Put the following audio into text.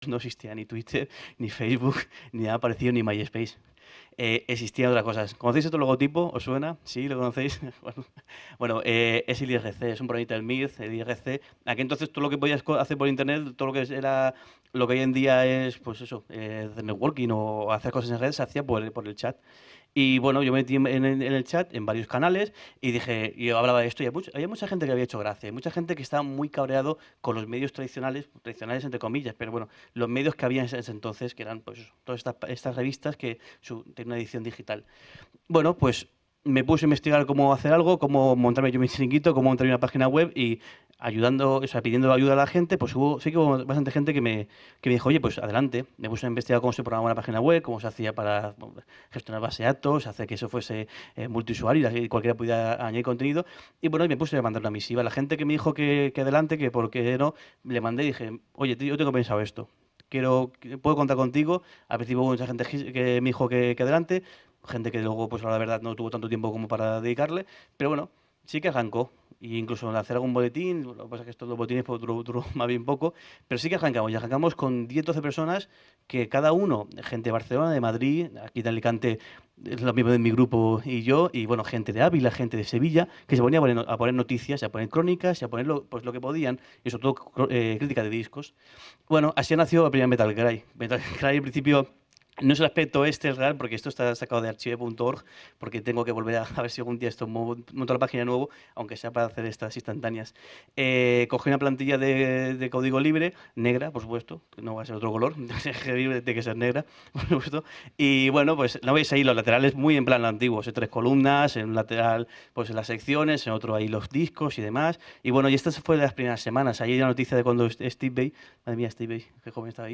no existía ni Twitter, ni Facebook, ni nada parecido, ni MySpace. Existían otras cosas. ¿Conocéis este logotipo? ¿Os suena? ¿Sí? ¿Lo conocéis? Bueno, es el IRC, es un programita del MIRC, el IRC. Aquí entonces todo lo que podías hacer por internet, todo lo que era lo que hoy en día es, pues eso, de networking o hacer cosas en redes, se hacía por el chat. Y bueno, yo me metí en el chat, en varios canales, y dije, yo hablaba de esto, y había mucha gente que había hecho gracia, y mucha gente que estaba muy cabreado con los medios tradicionales, tradicionales entre comillas, pero bueno, los medios que había en ese entonces, que eran pues eso, todas estas revistas que tenían una edición digital. Bueno, pues me puse a investigar cómo hacer algo, cómo montarme yo mi chiringuito, cómo montar una página web y ayudando, o sea, pidiendo ayuda a la gente, pues sí que hubo bastante gente que me dijo, oye, pues adelante. Me puse a investigar cómo se programaba una página web, cómo se hacía para bueno, gestionar base de datos, hacer que eso fuese multiusuario y así cualquiera pudiera añadir contenido. Y bueno, y me puse a mandar una misiva. La gente que me dijo que adelante, que por qué no, le mandé y dije, oye, tío, yo tengo pensado esto. Puedo contar contigo. Al principio hubo mucha gente que me dijo que adelante, gente que luego, pues a la verdad, no tuvo tanto tiempo como para dedicarle, pero bueno, sí que arrancó. Y incluso al hacer algún boletín, lo que pasa es que estos dos boletines pues, duró más bien poco, pero sí que arrancamos. Y arrancamos con 10 12 personas que cada uno, gente de Barcelona, de Madrid, aquí de Alicante, es lo mismo de mi grupo y yo, y bueno, gente de Ávila, gente de Sevilla, que se ponía a poner noticias, a poner crónicas, y a poner pues, lo que podían, y sobre todo crítica de discos. Bueno, así nació la primera Metal Cry. Metal Cry, en principio, no es el aspecto este real, porque esto está sacado de archive.org, porque tengo que volver a ver si algún día esto monto la página de nuevo, aunque sea para hacer estas instantáneas. Cogí una plantilla de código libre, negra, por supuesto, que no va a ser otro color, tiene que ser negra, por supuesto. Y bueno, pues la veis ahí los laterales muy en plan antiguo, tres columnas, en un lateral pues en las secciones, en otro ahí los discos y demás. Y bueno, y esta fue de las primeras semanas. Ahí la noticia de cuando Steve Vai, madre mía, Steve Vai, qué joven estaba ahí.